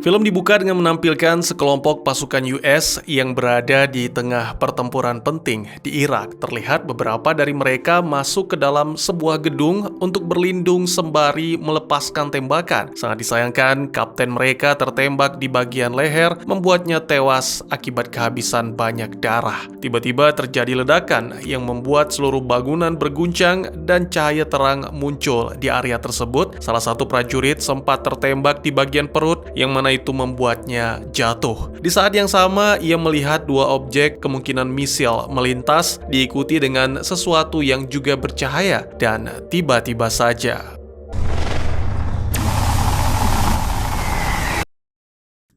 Film dibuka dengan menampilkan sekelompok pasukan US yang berada di tengah pertempuran penting di Irak. Terlihat beberapa dari mereka masuk ke dalam sebuah gedung untuk berlindung sembari melepaskan tembakan. Sangat disayangkan, kapten mereka tertembak di bagian leher, membuatnya tewas akibat kehabisan banyak darah. Tiba-tiba terjadi ledakan yang membuat seluruh bangunan berguncang dan cahaya terang muncul di area tersebut. Salah satu prajurit sempat tertembak di bagian perut, yang mana itu membuatnya jatuh. Di saat yang sama, ia melihat dua objek kemungkinan misil melintas, diikuti dengan sesuatu yang juga bercahaya, dan tiba-tiba saja,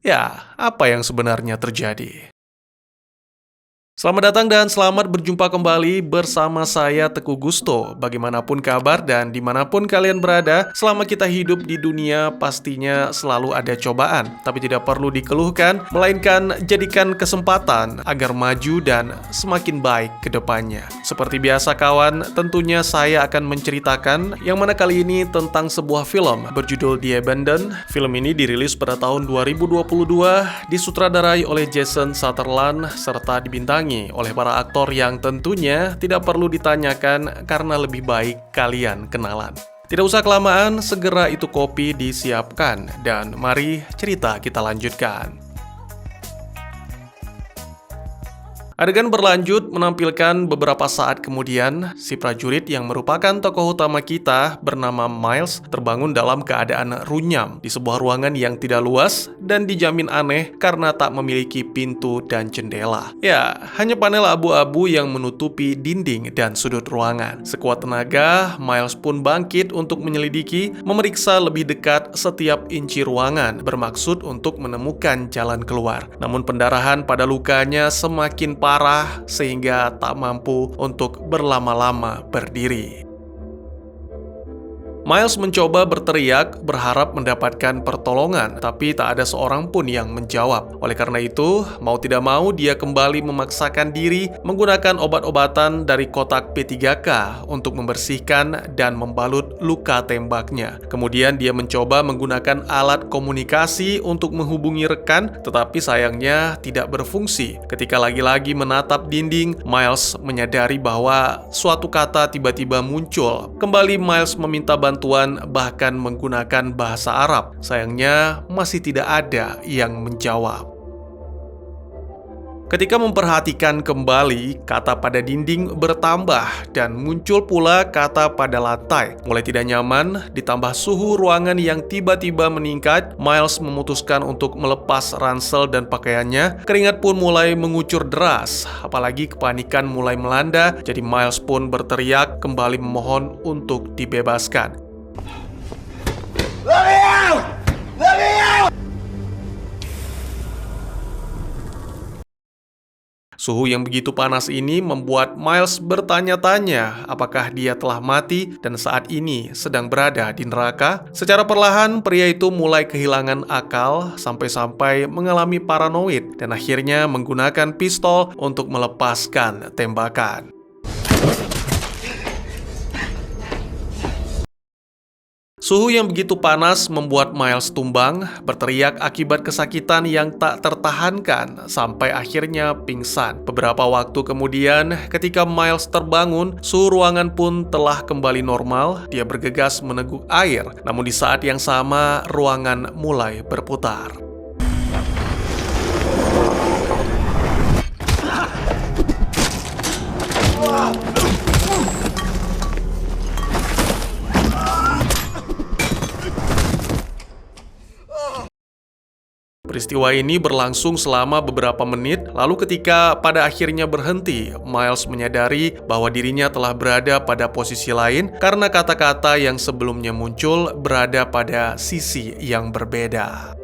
ya, apa yang sebenarnya terjadi? Selamat datang dan selamat berjumpa kembali bersama saya Teguh Gusto. Bagaimanapun kabar dan dimanapun kalian berada, selama kita hidup di dunia pastinya selalu ada cobaan. Tapi tidak perlu dikeluhkan, melainkan jadikan kesempatan agar maju dan semakin baik ke depannya. Seperti biasa kawan, tentunya saya akan menceritakan yang mana kali ini tentang sebuah film berjudul The Abandoned. Film ini dirilis pada tahun 2022, disutradarai oleh Jason Sutherland, serta dibintangi oleh para aktor yang tentunya tidak perlu ditanyakan karena lebih baik kalian kenalan. Tidak usah kelamaan, segera itu kopi disiapkan dan mari cerita kita lanjutkan. Adegan berlanjut menampilkan beberapa saat kemudian, si prajurit yang merupakan tokoh utama kita bernama Miles terbangun dalam keadaan runyam di sebuah ruangan yang tidak luas dan dijamin aneh karena tak memiliki pintu dan jendela. Ya, hanya panel abu-abu yang menutupi dinding dan sudut ruangan. Sekuat tenaga, Miles pun bangkit untuk menyelidiki, memeriksa lebih dekat setiap inci ruangan, bermaksud untuk menemukan jalan keluar. Namun pendarahan pada lukanya semakin parah sehingga tak mampu untuk berlama-lama berdiri. Miles mencoba berteriak berharap mendapatkan pertolongan, tapi tak ada seorang pun yang menjawab. Oleh karena itu, mau tidak mau dia kembali memaksakan diri menggunakan obat-obatan dari kotak P3K untuk membersihkan dan membalut luka tembaknya. Kemudian dia mencoba menggunakan alat komunikasi untuk menghubungi rekan, tetapi sayangnya tidak berfungsi. Ketika lagi-lagi menatap dinding, Miles menyadari bahwa suatu kata tiba-tiba muncul. Kembali Miles meminta bantuan, bahkan menggunakan bahasa Arab. Sayangnya masih tidak ada yang menjawab. Ketika memperhatikan kembali, kata pada dinding bertambah dan muncul pula kata pada lantai. Mulai tidak nyaman, ditambah suhu ruangan yang tiba-tiba meningkat, Miles memutuskan untuk melepas ransel dan pakaiannya. Keringat pun mulai mengucur deras, apalagi kepanikan mulai melanda, jadi Miles pun berteriak kembali memohon untuk dibebaskan. Let me out! Let me out! Suhu yang begitu panas ini membuat Miles bertanya-tanya apakah dia telah mati dan saat ini sedang berada di neraka. Secara perlahan, pria itu mulai kehilangan akal sampai-sampai mengalami paranoid dan akhirnya menggunakan pistol untuk melepaskan tembakan. Suhu yang begitu panas membuat Miles tumbang, berteriak akibat kesakitan yang tak tertahankan, sampai akhirnya pingsan. Beberapa waktu kemudian, ketika Miles terbangun, suhu ruangan pun telah kembali normal. Dia bergegas meneguk air, namun di saat yang sama, ruangan mulai berputar. Peristiwa ini berlangsung selama beberapa menit, lalu ketika pada akhirnya berhenti, Miles menyadari bahwa dirinya telah berada pada posisi lain karena kata-kata yang sebelumnya muncul berada pada sisi yang berbeda.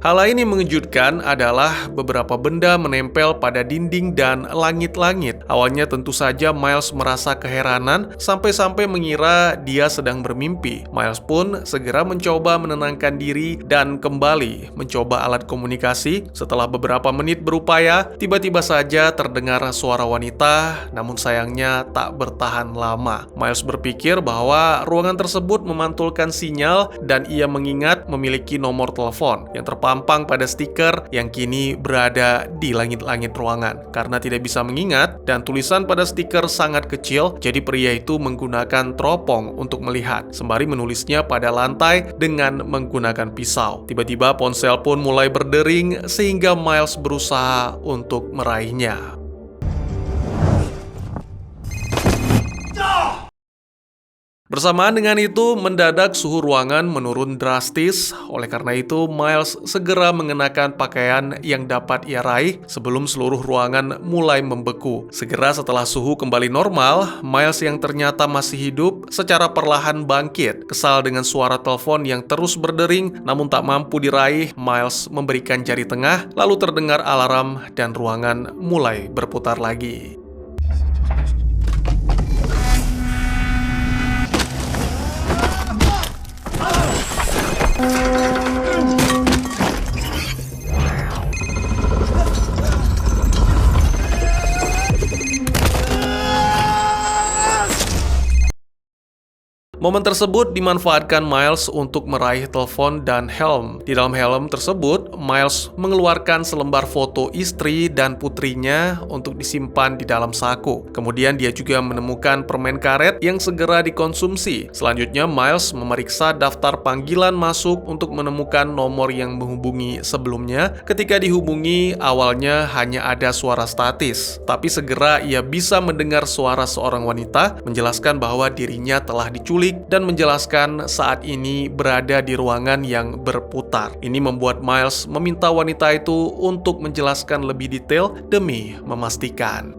Hal lain yang mengejutkan adalah beberapa benda menempel pada dinding dan langit-langit. Awalnya tentu saja Miles merasa keheranan sampai-sampai mengira dia sedang bermimpi. Miles pun segera mencoba menenangkan diri dan kembali mencoba alat komunikasi. Setelah beberapa menit berupaya, tiba-tiba saja terdengar suara wanita, namun sayangnya tak bertahan lama. Miles berpikir bahwa ruangan tersebut memantulkan sinyal dan ia mengingat memiliki nomor telepon yang terpampang pada stiker yang kini berada di langit-langit ruangan. Karena tidak bisa mengingat dan tulisan pada stiker sangat kecil, jadi pria itu menggunakan teropong untuk melihat, sembari menulisnya pada lantai dengan menggunakan pisau. Tiba-tiba ponsel pun mulai berdering sehingga Miles berusaha untuk meraihnya. Bersamaan dengan itu, mendadak suhu ruangan menurun drastis. Oleh karena itu, Miles segera mengenakan pakaian yang dapat ia raih sebelum seluruh ruangan mulai membeku. Segera setelah suhu kembali normal, Miles yang ternyata masih hidup secara perlahan bangkit. Kesal dengan suara telepon yang terus berdering namun tak mampu diraih, Miles memberikan jari tengah, lalu terdengar alarm dan ruangan mulai berputar lagi. Momen tersebut dimanfaatkan Miles untuk meraih telepon dan helm. Di dalam helm tersebut, Miles mengeluarkan selembar foto istri dan putrinya untuk disimpan di dalam saku. Kemudian dia juga menemukan permen karet yang segera dikonsumsi. Selanjutnya, Miles memeriksa daftar panggilan masuk untuk menemukan nomor yang menghubungi sebelumnya. Ketika dihubungi, awalnya hanya ada suara statis, tapi segera ia bisa mendengar suara seorang wanita menjelaskan bahwa dirinya telah diculik dan menjelaskan saat ini berada di ruangan yang berputar. Ini membuat Miles meminta wanita itu untuk menjelaskan lebih detail demi memastikan.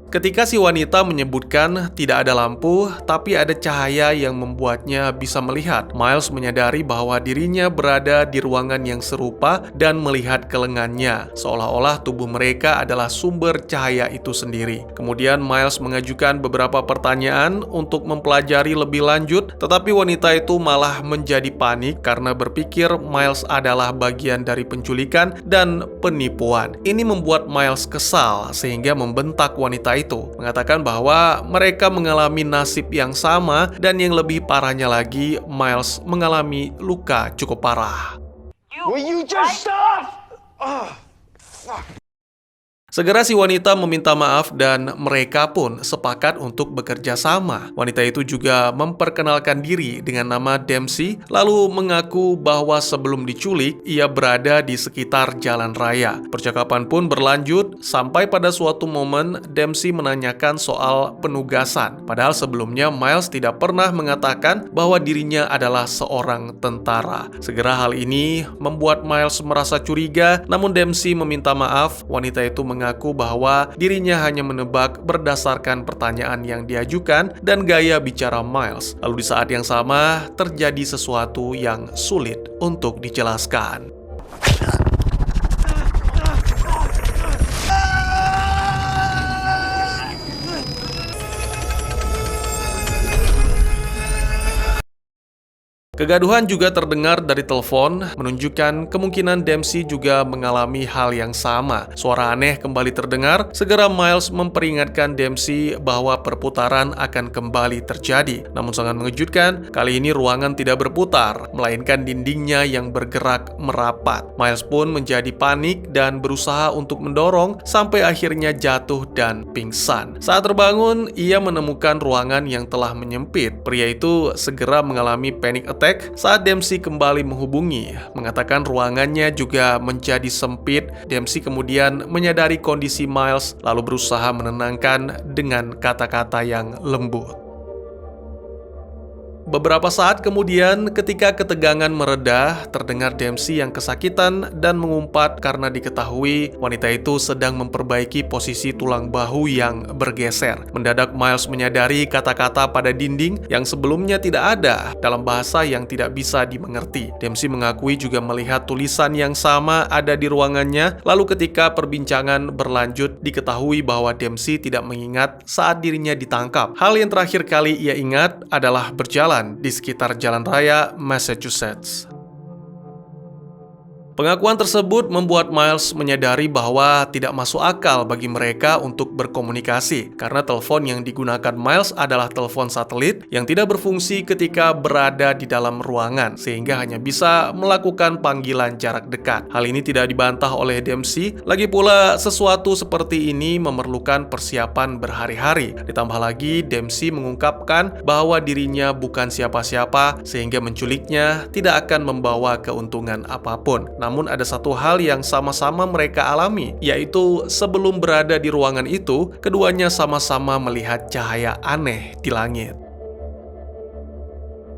Ketika si wanita menyebutkan tidak ada lampu, tapi ada cahaya yang membuatnya bisa melihat, Miles menyadari bahwa dirinya berada di ruangan yang serupa dan melihat ke lengannya, seolah-olah tubuh mereka adalah sumber cahaya itu sendiri. Kemudian Miles mengajukan beberapa pertanyaan untuk mempelajari lebih lanjut, tetapi wanita itu malah menjadi panik karena berpikir Miles adalah bagian dari penculikan dan penipuan. Ini membuat Miles kesal sehingga membentak wanita itu, mengatakan bahwa mereka mengalami nasib yang sama dan yang lebih parahnya lagi, Miles mengalami luka cukup parah. Will you just stop? Oh, fuck. Segera si wanita meminta maaf dan mereka pun sepakat untuk bekerja sama. Wanita itu juga memperkenalkan diri dengan nama Dempsey, lalu mengaku bahwa sebelum diculik, ia berada di sekitar jalan raya. Percakapan pun berlanjut sampai pada suatu momen Dempsey menanyakan soal penugasan. Padahal sebelumnya Miles tidak pernah mengatakan bahwa dirinya adalah seorang tentara. Segera hal ini membuat Miles merasa curiga, namun Dempsey meminta maaf. Wanita itu mengaku bahwa dirinya hanya menebak berdasarkan pertanyaan yang diajukan dan gaya bicara Miles. Lalu di saat yang sama, terjadi sesuatu yang sulit untuk dijelaskan. Kegaduhan juga terdengar dari telepon, menunjukkan kemungkinan Dempsey juga mengalami hal yang sama. Suara aneh kembali terdengar, segera Miles memperingatkan Dempsey bahwa perputaran akan kembali terjadi. Namun sangat mengejutkan, kali ini ruangan tidak berputar, melainkan dindingnya yang bergerak merapat. Miles pun menjadi panik dan berusaha untuk mendorong sampai akhirnya jatuh dan pingsan. Saat terbangun, ia menemukan ruangan yang telah menyempit. Pria itu segera mengalami panic attack saat Dempsey kembali menghubungi, mengatakan ruangannya juga menjadi sempit. Dempsey kemudian menyadari kondisi Miles, lalu berusaha menenangkan dengan kata-kata yang lembut. Beberapa saat kemudian, ketika ketegangan mereda, terdengar Dempsey yang kesakitan dan mengumpat karena diketahui wanita itu sedang memperbaiki posisi tulang bahu yang bergeser. Mendadak Miles menyadari kata-kata pada dinding yang sebelumnya tidak ada dalam bahasa yang tidak bisa dimengerti. Dempsey mengakui juga melihat tulisan yang sama ada di ruangannya, lalu ketika perbincangan berlanjut, diketahui bahwa Dempsey tidak mengingat saat dirinya ditangkap. Hal yang terakhir kali ia ingat adalah berjalan di sekitar jalan raya Massachusetts. Pengakuan tersebut membuat Miles menyadari bahwa tidak masuk akal bagi mereka untuk berkomunikasi karena telepon yang digunakan Miles adalah telepon satelit yang tidak berfungsi ketika berada di dalam ruangan sehingga hanya bisa melakukan panggilan jarak dekat. Hal ini tidak dibantah oleh Dempsey, lagi pula sesuatu seperti ini memerlukan persiapan berhari-hari. Ditambah lagi Dempsey mengungkapkan bahwa dirinya bukan siapa-siapa sehingga menculiknya tidak akan membawa keuntungan apapun. Namun ada satu hal yang sama-sama mereka alami, yaitu sebelum berada di ruangan itu, keduanya sama-sama melihat cahaya aneh di langit.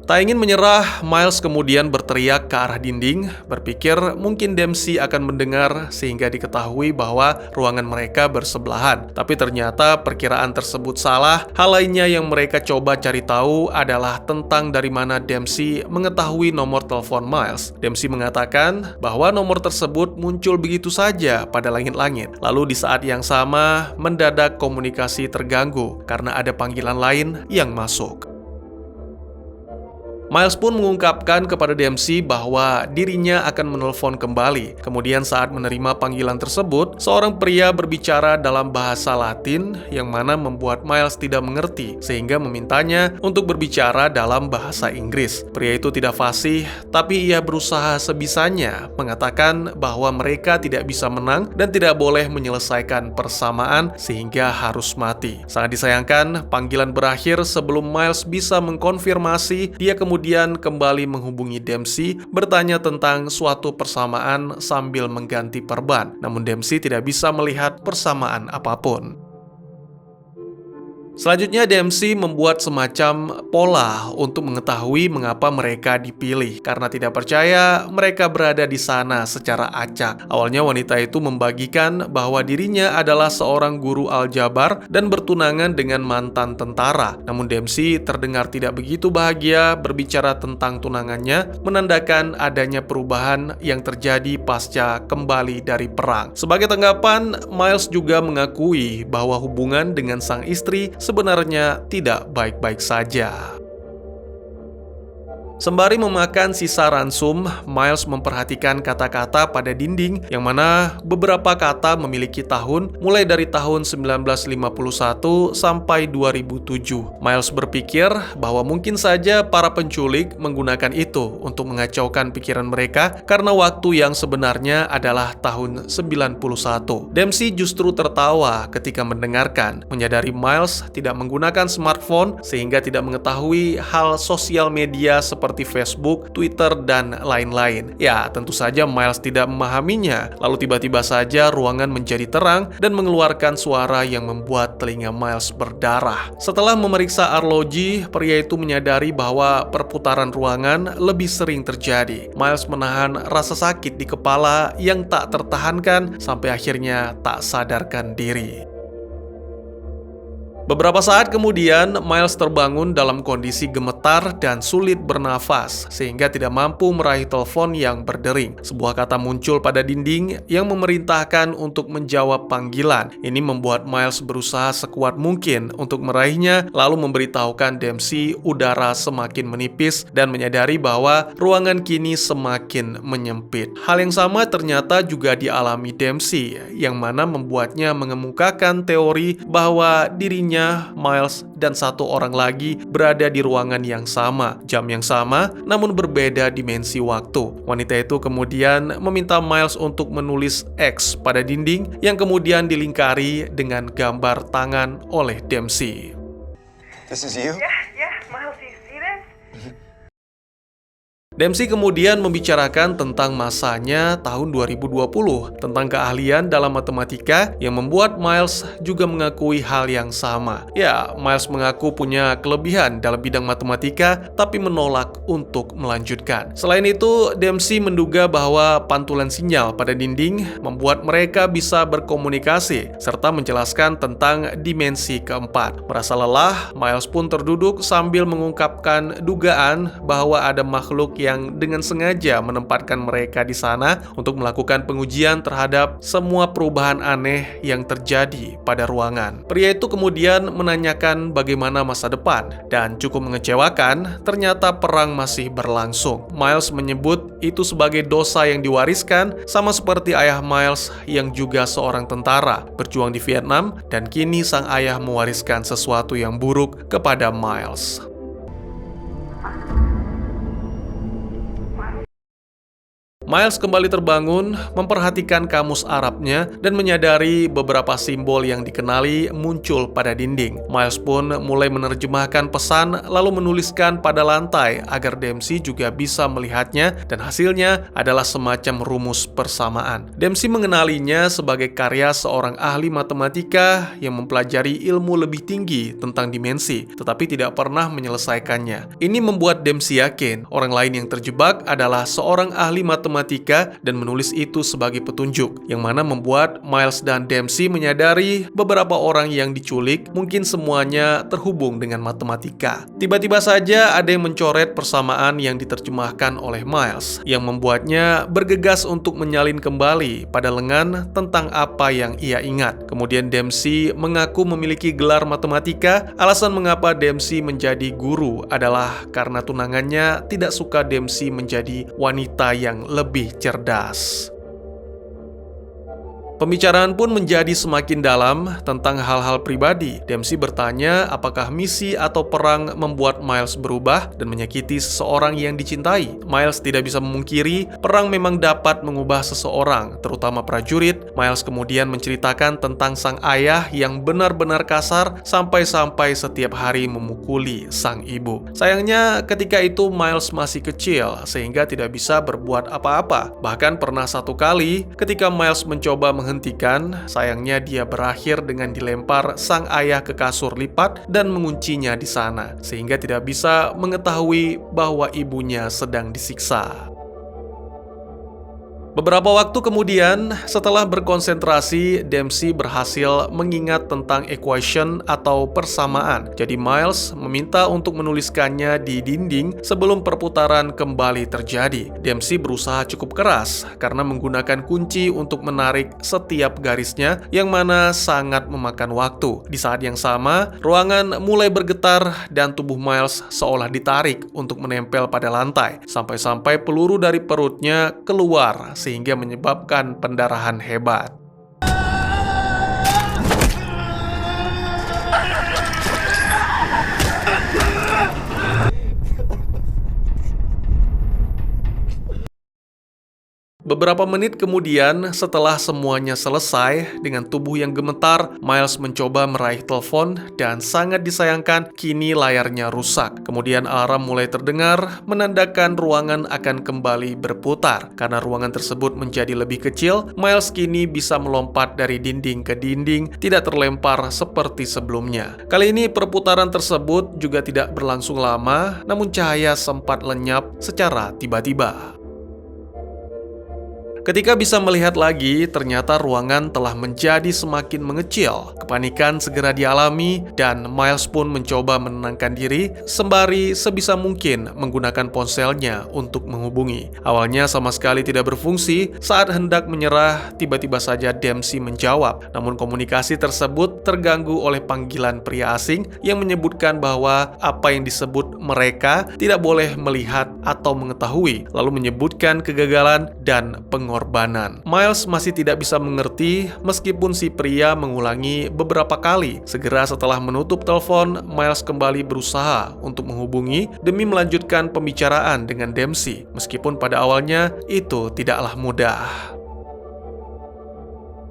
Tak ingin menyerah, Miles kemudian berteriak ke arah dinding, berpikir mungkin Dempsey akan mendengar sehingga diketahui bahwa ruangan mereka bersebelahan. Tapi ternyata perkiraan tersebut salah. Hal lainnya yang mereka coba cari tahu adalah tentang dari mana Dempsey mengetahui nomor telepon Miles. Dempsey mengatakan bahwa nomor tersebut muncul begitu saja pada langit-langit. Lalu di saat yang sama, mendadak komunikasi terganggu karena ada panggilan lain yang masuk. Miles pun mengungkapkan kepada Dempsey bahwa dirinya akan menelpon kembali. Kemudian saat menerima panggilan tersebut, seorang pria berbicara dalam bahasa Latin yang mana membuat Miles tidak mengerti, sehingga memintanya untuk berbicara dalam bahasa Inggris. Pria itu tidak fasih, tapi ia berusaha sebisanya mengatakan bahwa mereka tidak bisa menang dan tidak boleh menyelesaikan persamaan sehingga harus mati. Sangat disayangkan, panggilan berakhir sebelum Miles bisa mengkonfirmasi. Dia kemudian kembali menghubungi Dempsey, bertanya tentang suatu persamaan sambil mengganti perban. Namun Dempsey tidak bisa melihat persamaan apapun. Selanjutnya Dempsey membuat semacam pola untuk mengetahui mengapa mereka dipilih. Karena tidak percaya mereka berada di sana secara acak. Awalnya wanita itu membagikan bahwa dirinya adalah seorang guru aljabar dan bertunangan dengan mantan tentara. Namun Dempsey terdengar tidak begitu bahagia berbicara tentang tunangannya, menandakan adanya perubahan yang terjadi pasca kembali dari perang. Sebagai tanggapan, Miles juga mengakui bahwa hubungan dengan sang istri sebenarnya tidak baik-baik saja. Sembari memakan sisa ransum, Miles memperhatikan kata-kata pada dinding yang mana beberapa kata memiliki tahun mulai dari tahun 1951 sampai 2007. Miles berpikir bahwa mungkin saja para penculik menggunakan itu untuk mengacaukan pikiran mereka karena waktu yang sebenarnya adalah tahun 91. Dempsey justru tertawa ketika mendengarkan, menyadari Miles tidak menggunakan smartphone sehingga tidak mengetahui hal sosial media seperti Facebook, Twitter, dan lain-lain. Ya, tentu saja Miles tidak memahaminya. Lalu tiba-tiba saja ruangan menjadi terang dan mengeluarkan suara yang membuat telinga Miles berdarah. Setelah memeriksa arloji, pria itu menyadari bahwa perputaran ruangan lebih sering terjadi. Miles menahan rasa sakit di kepala yang tak tertahankan sampai akhirnya tak sadarkan diri. Beberapa saat kemudian, Miles terbangun dalam kondisi gemetar dan sulit bernafas, sehingga tidak mampu meraih telepon yang berdering. Sebuah kata muncul pada dinding yang memerintahkan untuk menjawab panggilan. Ini membuat Miles berusaha sekuat mungkin untuk meraihnya, lalu memberitahukan Dempsey udara semakin menipis dan menyadari bahwa ruangan kini semakin menyempit. Hal yang sama ternyata juga dialami Dempsey, yang mana membuatnya mengemukakan teori bahwa dirinya, Miles, dan satu orang lagi berada di ruangan yang sama, jam yang sama, namun berbeda dimensi waktu. Wanita itu kemudian meminta Miles untuk menulis X pada dinding yang kemudian dilingkari dengan gambar tangan oleh Dempsey. This is you? Yeah, Miles, do you see this? Dempsey kemudian membicarakan tentang masanya tahun 2020, tentang keahlian dalam matematika yang membuat Miles juga mengakui hal yang sama. Ya, Miles mengaku punya kelebihan dalam bidang matematika, tapi menolak untuk melanjutkan. Selain itu, Dempsey menduga bahwa pantulan sinyal pada dinding membuat mereka bisa berkomunikasi, serta menjelaskan tentang dimensi keempat. Merasa lelah, Miles pun terduduk sambil mengungkapkan dugaan bahwa ada makhluk yang dengan sengaja menempatkan mereka di sana untuk melakukan pengujian terhadap semua perubahan aneh yang terjadi pada ruangan. Pria itu kemudian menanyakan bagaimana masa depan, dan cukup mengecewakan, ternyata perang masih berlangsung. Miles menyebut itu sebagai dosa yang diwariskan, sama seperti ayah Miles yang juga seorang tentara, berjuang di Vietnam, dan kini sang ayah mewariskan sesuatu yang buruk kepada Miles. Miles kembali terbangun, memperhatikan kamus Arabnya, dan menyadari beberapa simbol yang dikenali muncul pada dinding. Miles pun mulai menerjemahkan pesan, lalu menuliskan pada lantai agar Dempsey juga bisa melihatnya, dan hasilnya adalah semacam rumus persamaan. Dempsey mengenalinya sebagai karya seorang ahli matematika yang mempelajari ilmu lebih tinggi tentang dimensi, tetapi tidak pernah menyelesaikannya. Ini membuat Dempsey yakin orang lain yang terjebak adalah seorang ahli matematika dan menulis itu sebagai petunjuk, yang mana membuat Miles dan Dempsey menyadari beberapa orang yang diculik mungkin semuanya terhubung dengan matematika. Tiba-tiba saja ada yang mencoret persamaan yang diterjemahkan oleh Miles, yang membuatnya bergegas untuk menyalin kembali pada lengan tentang apa yang ia ingat. Kemudian Dempsey mengaku memiliki gelar matematika. Alasan mengapa Dempsey menjadi guru adalah karena tunangannya tidak suka Dempsey menjadi wanita yang lebih cerdas. Pembicaraan pun menjadi semakin dalam tentang hal-hal pribadi. Dempsey bertanya apakah misi atau perang membuat Miles berubah dan menyakiti seseorang yang dicintai. Miles tidak bisa memungkiri perang memang dapat mengubah seseorang, terutama prajurit. Miles kemudian menceritakan tentang sang ayah yang benar-benar kasar sampai-sampai setiap hari memukuli sang ibu. Sayangnya ketika itu Miles masih kecil sehingga tidak bisa berbuat apa-apa. Bahkan pernah satu kali ketika Miles mencoba menghentikan, sayangnya dia berakhir dengan dilempar sang ayah ke kasur lipat dan menguncinya di sana, sehingga tidak bisa mengetahui bahwa ibunya sedang disiksa. Beberapa waktu kemudian, setelah berkonsentrasi, Dempsey berhasil mengingat tentang equation atau persamaan. Jadi Miles meminta untuk menuliskannya di dinding sebelum perputaran kembali terjadi. Dempsey berusaha cukup keras karena menggunakan kunci untuk menarik setiap garisnya, yang mana sangat memakan waktu. Di saat yang sama, ruangan mulai bergetar dan tubuh Miles seolah ditarik untuk menempel pada lantai, sampai-sampai peluru dari perutnya keluar sehingga menyebabkan pendarahan hebat. Beberapa menit kemudian, setelah semuanya selesai, dengan tubuh yang gemetar, Miles mencoba meraih telepon dan sangat disayangkan kini layarnya rusak. Kemudian alarm mulai terdengar, menandakan ruangan akan kembali berputar. Karena ruangan tersebut menjadi lebih kecil, Miles kini bisa melompat dari dinding ke dinding, tidak terlempar seperti sebelumnya. Kali ini perputaran tersebut juga tidak berlangsung lama, namun cahaya sempat lenyap secara tiba-tiba. Ketika bisa melihat lagi, ternyata ruangan telah menjadi semakin mengecil. Kepanikan segera dialami, dan Miles pun mencoba menenangkan diri, sembari sebisa mungkin menggunakan ponselnya untuk menghubungi. Awalnya sama sekali tidak berfungsi. Saat hendak menyerah, tiba-tiba saja Dempsey menjawab. Namun komunikasi tersebut terganggu oleh panggilan pria asing yang menyebutkan bahwa apa yang disebut mereka tidak boleh melihat atau mengetahui, lalu menyebutkan kegagalan dan pengorbanan. Miles masih tidak bisa mengerti meskipun si pria mengulangi beberapa kali. Segera setelah menutup telepon, Miles kembali berusaha untuk menghubungi demi melanjutkan pembicaraan dengan Dempsey, meskipun pada awalnya itu tidaklah mudah.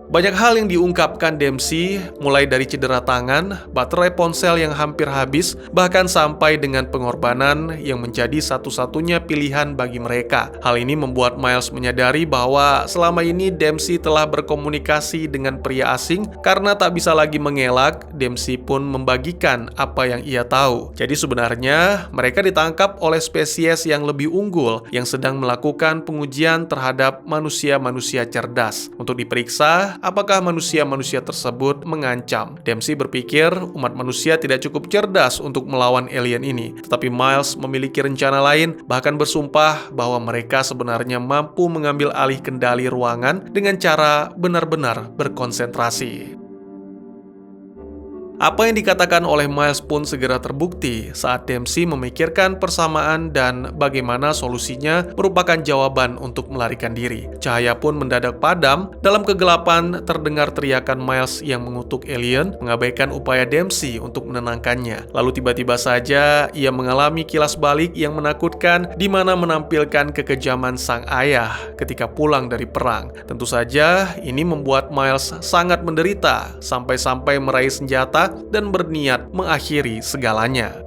Banyak hal yang diungkapkan Dempsey, mulai dari cedera tangan, baterai ponsel yang hampir habis, bahkan sampai dengan pengorbanan yang menjadi satu-satunya pilihan bagi mereka. Hal ini membuat Miles menyadari bahwa selama ini Dempsey telah berkomunikasi dengan pria asing. Karena tak bisa lagi mengelak, Dempsey pun membagikan apa yang ia tahu. Jadi sebenarnya mereka ditangkap oleh spesies yang lebih unggul yang sedang melakukan pengujian terhadap manusia-manusia cerdas untuk diperiksa apakah manusia-manusia tersebut mengancam. Dempsey berpikir umat manusia tidak cukup cerdas untuk melawan alien ini, tetapi Miles memiliki rencana lain, bahkan bersumpah bahwa mereka sebenarnya mampu mengambil alih kendali ruangan dengan cara benar-benar berkonsentrasi. Apa yang dikatakan oleh Miles pun segera terbukti saat Dempsey memikirkan persamaan dan bagaimana solusinya merupakan jawaban untuk melarikan diri. Cahaya pun mendadak padam. Dalam kegelapan terdengar teriakan Miles yang mengutuk alien, mengabaikan upaya Dempsey untuk menenangkannya. Lalu tiba-tiba saja ia mengalami kilas balik yang menakutkan, di mana menampilkan kekejaman sang ayah ketika pulang dari perang. Tentu saja ini membuat Miles sangat menderita sampai-sampai meraih senjata dan berniat mengakhiri segalanya.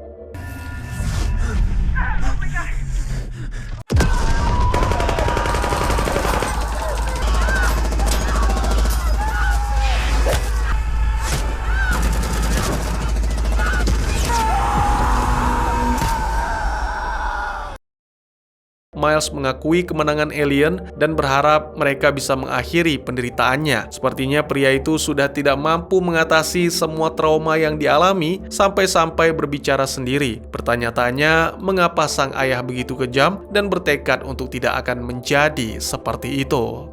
Miles mengakui kemenangan alien dan berharap mereka bisa mengakhiri penderitaannya. Sepertinya pria itu sudah tidak mampu mengatasi semua trauma yang dialami sampai-sampai berbicara sendiri. Bertanya-tanya mengapa sang ayah begitu kejam dan bertekad untuk tidak akan menjadi seperti itu.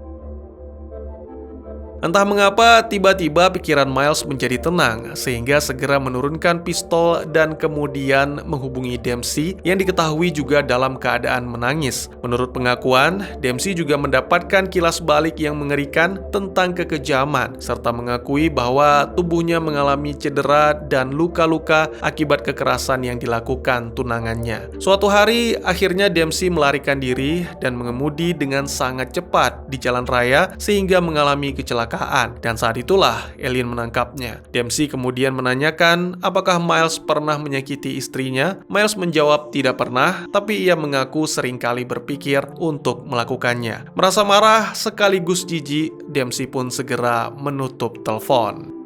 Entah mengapa, tiba-tiba pikiran Miles menjadi tenang, sehingga segera menurunkan pistol dan kemudian menghubungi Dempsey yang diketahui juga dalam keadaan menangis. Menurut pengakuan, Dempsey juga mendapatkan kilas balik yang mengerikan tentang kekejaman, serta mengakui bahwa tubuhnya mengalami cedera dan luka-luka akibat kekerasan yang dilakukan tunangannya. Suatu hari, akhirnya Dempsey melarikan diri dan mengemudi dengan sangat cepat di jalan raya sehingga mengalami kecelakaan. Dan saat itulah alien menangkapnya. Dempsey kemudian menanyakan apakah Miles pernah menyakiti istrinya. Miles menjawab tidak pernah, tapi ia mengaku seringkali berpikir untuk melakukannya. Merasa marah sekaligus jijik, Dempsey pun segera menutup telepon.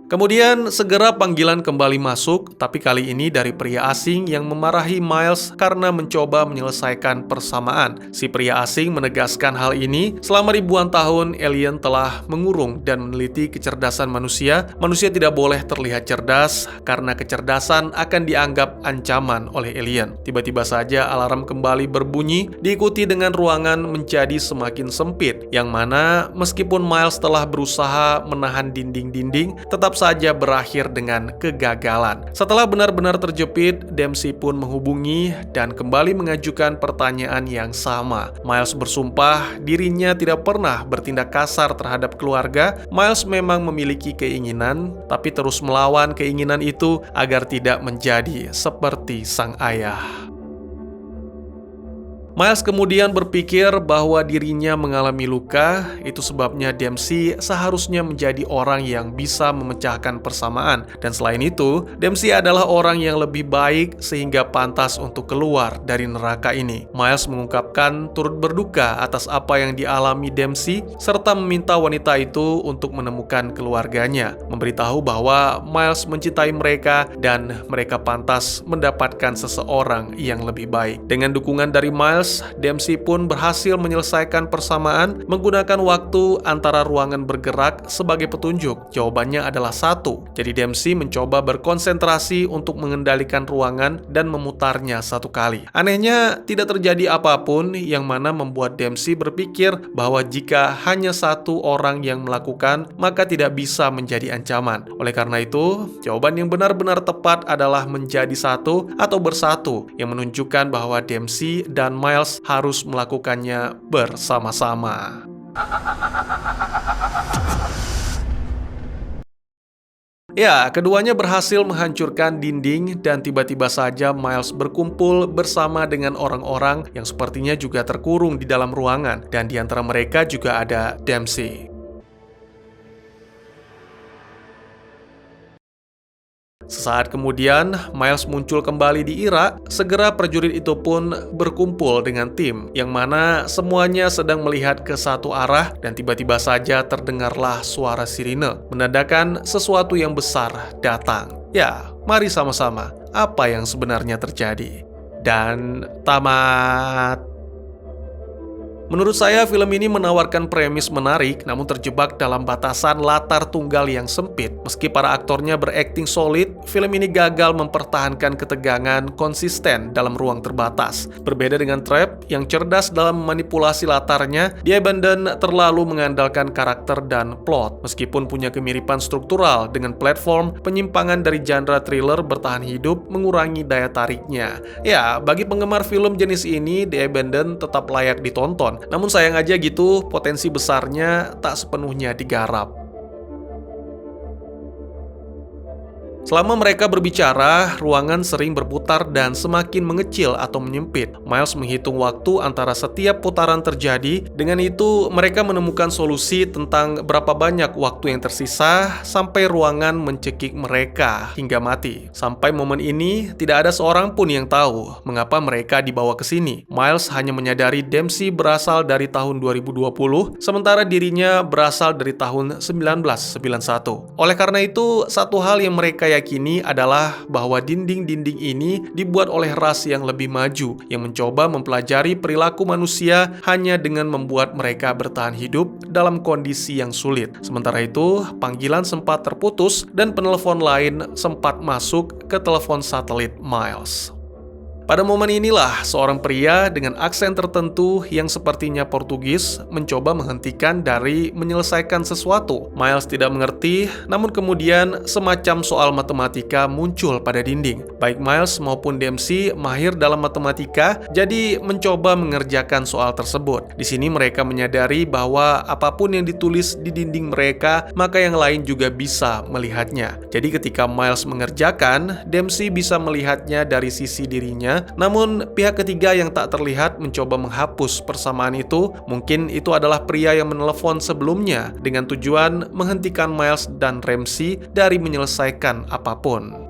Kemudian segera panggilan kembali masuk, tapi kali ini dari pria asing yang memarahi Miles karena mencoba menyelesaikan persamaan. Si pria asing menegaskan hal ini, selama ribuan tahun alien telah mengurung dan meneliti kecerdasan manusia. Manusia tidak boleh terlihat cerdas karena kecerdasan akan dianggap ancaman oleh alien. Tiba-tiba saja alarm kembali berbunyi, diikuti dengan ruangan menjadi semakin sempit, yang mana meskipun Miles telah berusaha menahan dinding-dinding, tetap saja berakhir dengan kegagalan. Setelah benar-benar terjepit, Dempsey pun menghubungi dan kembali mengajukan pertanyaan yang sama. Miles bersumpah dirinya tidak pernah bertindak kasar terhadap keluarga. Miles memang memiliki keinginan, tapi terus melawan keinginan itu agar tidak menjadi seperti sang ayah. Miles kemudian berpikir bahwa dirinya mengalami luka, itu sebabnya Dempsey seharusnya menjadi orang yang bisa memecahkan persamaan. Dan selain itu, Dempsey adalah orang yang lebih baik sehingga pantas untuk keluar dari neraka ini. Miles mengungkapkan turut berduka atas apa yang dialami Dempsey, serta meminta wanita itu untuk menemukan keluarganya, memberitahu bahwa Miles mencintai mereka dan mereka pantas mendapatkan seseorang yang lebih baik. Dengan dukungan dari Miles, Dempsey pun berhasil menyelesaikan persamaan menggunakan waktu antara ruangan bergerak sebagai petunjuk. Jawabannya adalah 1. Jadi Dempsey mencoba berkonsentrasi untuk mengendalikan ruangan dan memutarnya 1 kali. Anehnya, tidak terjadi apapun, yang mana membuat Dempsey berpikir bahwa jika hanya 1 orang yang melakukan, maka tidak bisa menjadi ancaman. Oleh karena itu, jawaban yang benar-benar tepat adalah menjadi 1 atau bersatu, yang menunjukkan bahwa Dempsey dan Miles harus melakukannya bersama-sama. Ya, keduanya berhasil menghancurkan dinding dan tiba-tiba saja Miles berkumpul bersama dengan orang-orang yang sepertinya juga terkurung di dalam ruangan, dan di antara mereka juga ada Dempsey. Sesaat kemudian, Miles muncul kembali di Irak. Segera prajurit itu pun berkumpul dengan tim, yang mana semuanya sedang melihat ke satu arah dan tiba-tiba saja terdengarlah suara sirine, menandakan sesuatu yang besar datang. Ya, mari sama-sama, apa yang sebenarnya terjadi? Dan tamat. Menurut saya, film ini menawarkan premis menarik, namun terjebak dalam batasan latar tunggal yang sempit. Meski para aktornya berakting solid, film ini gagal mempertahankan ketegangan konsisten dalam ruang terbatas. Berbeda dengan Trap, yang cerdas dalam memanipulasi latarnya, The Abandoned terlalu mengandalkan karakter dan plot. Meskipun punya kemiripan struktural dengan platform, penyimpangan dari genre thriller bertahan hidup mengurangi daya tariknya. Ya, bagi penggemar film jenis ini, The Abandoned tetap layak ditonton. Namun sayang aja gitu, potensi besarnya tak sepenuhnya digarap. Selama mereka berbicara, ruangan sering berputar dan semakin mengecil atau menyempit. Miles menghitung waktu antara setiap putaran terjadi. Dengan itu, mereka menemukan solusi tentang berapa banyak waktu yang tersisa sampai ruangan mencekik mereka hingga mati. Sampai momen ini, tidak ada seorang pun yang tahu mengapa mereka dibawa ke sini. Miles hanya menyadari Dempsey berasal dari tahun 2020, sementara dirinya berasal dari tahun 1991. Oleh karena itu, satu hal yang mereka yakini adalah bahwa dinding-dinding ini dibuat oleh ras yang lebih maju, yang mencoba mempelajari perilaku manusia hanya dengan membuat mereka bertahan hidup dalam kondisi yang sulit. Sementara itu, panggilan sempat terputus dan penelepon lain sempat masuk ke telepon satelit Miles. Pada momen inilah, seorang pria dengan aksen tertentu yang sepertinya Portugis mencoba menghentikan dari menyelesaikan sesuatu. Miles tidak mengerti, namun kemudian semacam soal matematika muncul pada dinding. Baik Miles maupun Dempsey mahir dalam matematika, jadi mencoba mengerjakan soal tersebut. Di sini mereka menyadari bahwa apapun yang ditulis di dinding mereka, maka yang lain juga bisa melihatnya. Jadi ketika Miles mengerjakan, Dempsey bisa melihatnya dari sisi dirinya. Namun pihak ketiga yang tak terlihat mencoba menghapus persamaan itu. Mungkin itu adalah pria yang menelepon sebelumnya dengan tujuan menghentikan Miles dan Ramsey dari menyelesaikan apapun.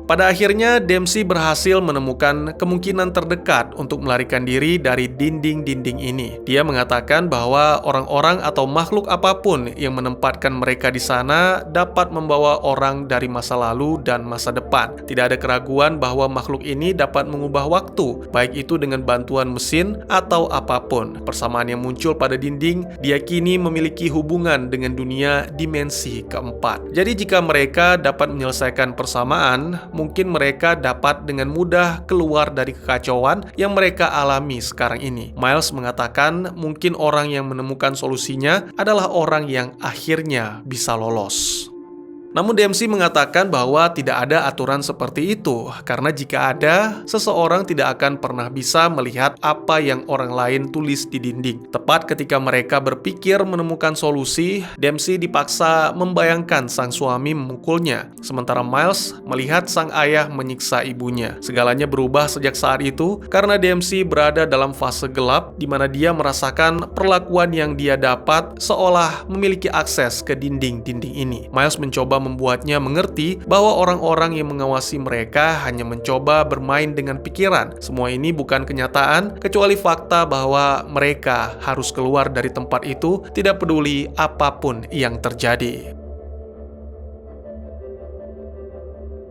Pada akhirnya, Dempsey berhasil menemukan kemungkinan terdekat untuk melarikan diri dari dinding-dinding ini. Dia mengatakan bahwa orang-orang atau makhluk apapun yang menempatkan mereka di sana dapat membawa orang dari masa lalu dan masa depan. Tidak ada keraguan bahwa makhluk ini dapat mengubah waktu, baik itu dengan bantuan mesin atau apapun. Persamaan yang muncul pada dinding diyakini memiliki hubungan dengan dunia dimensi keempat. Jadi jika mereka dapat menyelesaikan persamaan, mungkin mereka dapat dengan mudah keluar dari kekacauan yang mereka alami sekarang ini. Miles mengatakan mungkin orang yang menemukan solusinya adalah orang yang akhirnya bisa lolos. Namun Dempsey mengatakan bahwa tidak ada aturan seperti itu, karena jika ada, seseorang tidak akan pernah bisa melihat apa yang orang lain tulis di dinding. Tepat ketika mereka berpikir menemukan solusi, Dempsey dipaksa membayangkan sang suami memukulnya, sementara Miles melihat sang ayah menyiksa ibunya. Segalanya berubah sejak saat itu, karena Dempsey berada dalam fase gelap, di mana dia merasakan perlakuan yang dia dapat seolah memiliki akses ke dinding-dinding ini. Miles mencoba membuatnya mengerti bahwa orang-orang yang mengawasi mereka hanya mencoba bermain dengan pikiran. Semua ini bukan kenyataan, kecuali fakta bahwa mereka harus keluar dari tempat itu, tidak peduli apapun yang terjadi.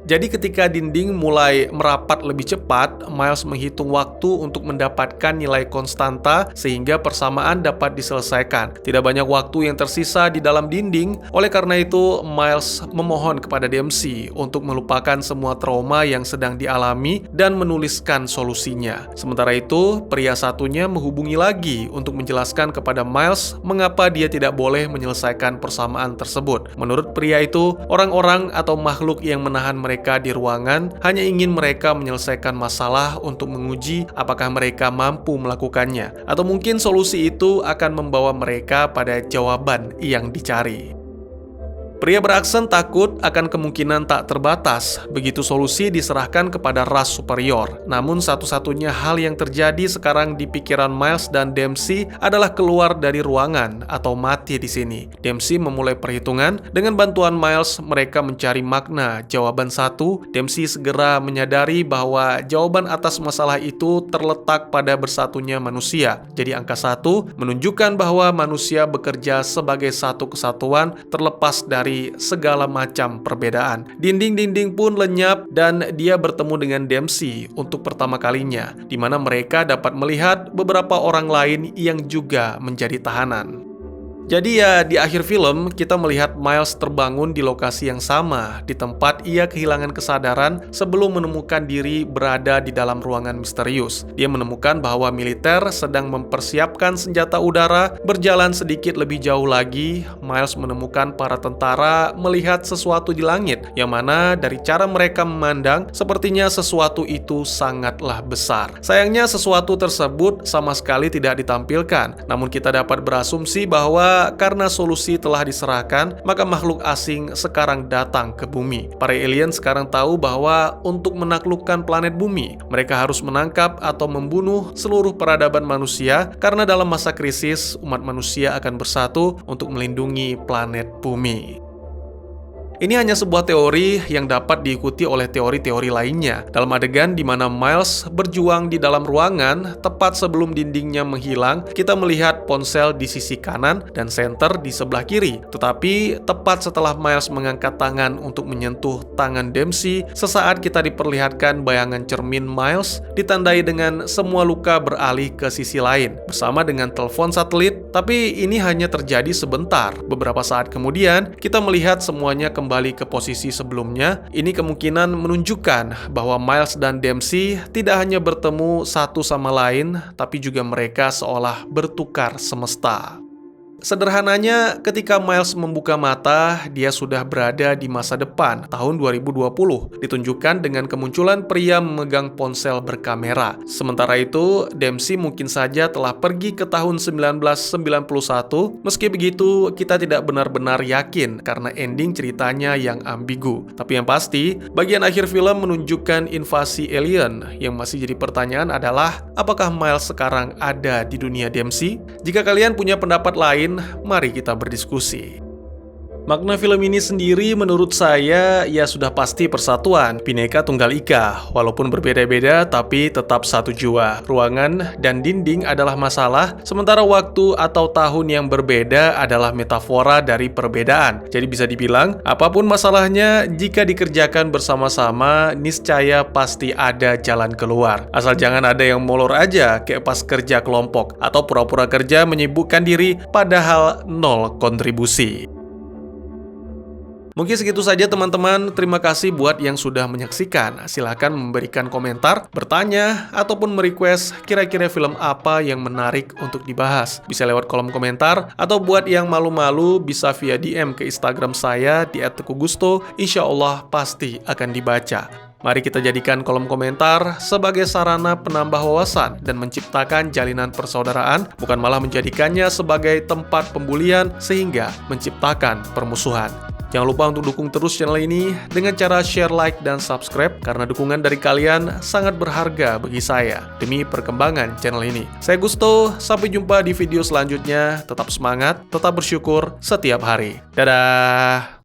Jadi ketika dinding mulai merapat lebih cepat, Miles menghitung waktu untuk mendapatkan nilai konstanta sehingga persamaan dapat diselesaikan. Tidak banyak waktu yang tersisa di dalam dinding, oleh karena itu Miles memohon kepada Dempsey untuk melupakan semua trauma yang sedang dialami dan menuliskan solusinya. Sementara itu, pria satunya menghubungi lagi untuk menjelaskan kepada Miles mengapa dia tidak boleh menyelesaikan persamaan tersebut. Menurut pria itu, orang-orang atau makhluk yang menahan mereka mereka di ruangan hanya ingin mereka menyelesaikan masalah untuk menguji apakah mereka mampu melakukannya, atau mungkin solusi itu akan membawa mereka pada jawaban yang dicari. Pria beraksen takut akan kemungkinan tak terbatas begitu solusi diserahkan kepada ras superior. Namun satu-satunya hal yang terjadi sekarang di pikiran Miles dan Dempsey adalah keluar dari ruangan atau mati di sini. Dempsey memulai perhitungan. Dengan bantuan Miles, mereka mencari makna jawaban 1. Dempsey segera menyadari bahwa jawaban atas masalah itu terletak pada bersatunya manusia. Jadi angka 1 menunjukkan bahwa manusia bekerja sebagai satu kesatuan terlepas dari segala macam perbedaan. Dinding-dinding pun lenyap dan dia bertemu dengan Dempsey untuk pertama kalinya, di mana mereka dapat melihat beberapa orang lain yang juga menjadi tahanan. Jadi ya, di akhir film kita melihat Miles terbangun di lokasi yang sama, di tempat ia kehilangan kesadaran sebelum menemukan diri berada di dalam ruangan misterius. Dia menemukan bahwa militer sedang mempersiapkan senjata udara. Berjalan sedikit lebih jauh lagi, Miles menemukan para tentara melihat sesuatu di langit, yang mana dari cara mereka memandang, sepertinya sesuatu itu sangatlah besar. Sayangnya sesuatu tersebut sama sekali tidak ditampilkan, namun kita dapat berasumsi bahwa karena solusi telah diserahkan, maka makhluk asing sekarang datang ke bumi. Para alien sekarang tahu bahwa untuk menaklukkan planet bumi, mereka harus menangkap atau membunuh seluruh peradaban manusia, karena dalam masa krisis, umat manusia akan bersatu untuk melindungi planet bumi. Ini hanya sebuah teori yang dapat diikuti oleh teori-teori lainnya. Dalam adegan di mana Miles berjuang di dalam ruangan, tepat sebelum dindingnya menghilang, kita melihat ponsel di sisi kanan dan senter di sebelah kiri. Tetapi, tepat setelah Miles mengangkat tangan untuk menyentuh tangan Dempsey, sesaat kita diperlihatkan bayangan cermin Miles ditandai dengan semua luka beralih ke sisi lain, bersama dengan telepon satelit. Tapi ini hanya terjadi sebentar. Beberapa saat kemudian, kita melihat semuanya kembali ke posisi sebelumnya. Ini kemungkinan menunjukkan bahwa Miles dan Dempsey tidak hanya bertemu satu sama lain, tapi juga mereka seolah bertukar semesta. Sederhananya, ketika Miles membuka mata, dia sudah berada di masa depan, tahun 2020, ditunjukkan dengan kemunculan pria memegang ponsel berkamera. Sementara itu, Dempsey mungkin saja telah pergi ke tahun 1991. Meski begitu, kita tidak benar-benar yakin karena ending ceritanya yang ambigu. Tapi yang pasti, bagian akhir film menunjukkan invasi alien. Yang masih jadi pertanyaan adalah, apakah Miles sekarang ada di dunia Dempsey? Jika kalian punya pendapat lain, mari kita berdiskusi. Makna film ini sendiri menurut saya ya sudah pasti persatuan, Bhinneka Tunggal Ika. Walaupun berbeda-beda tapi tetap satu jua. Ruangan dan dinding adalah masalah, sementara waktu atau tahun yang berbeda adalah metafora dari perbedaan. Jadi bisa dibilang, apapun masalahnya, jika dikerjakan bersama-sama, niscaya pasti ada jalan keluar. Asal jangan ada yang molor aja kayak pas kerja kelompok, atau pura-pura kerja menyibukkan diri padahal nol kontribusi. Mungkin segitu saja teman-teman, terima kasih buat yang sudah menyaksikan. Silahkan memberikan komentar, bertanya, ataupun merequest kira-kira film apa yang menarik untuk dibahas. Bisa lewat kolom komentar, atau buat yang malu-malu bisa via DM ke Instagram saya di @tekugusto. Insya Allah pasti akan dibaca. Mari kita jadikan kolom komentar sebagai sarana penambah wawasan dan menciptakan jalinan persaudaraan, bukan malah menjadikannya sebagai tempat pembulian sehingga menciptakan permusuhan. Jangan lupa untuk dukung terus channel ini dengan cara share, like, dan subscribe, karena dukungan dari kalian sangat berharga bagi saya demi perkembangan channel ini. Saya Gusto, sampai jumpa di video selanjutnya. Tetap semangat, tetap bersyukur setiap hari. Dadah!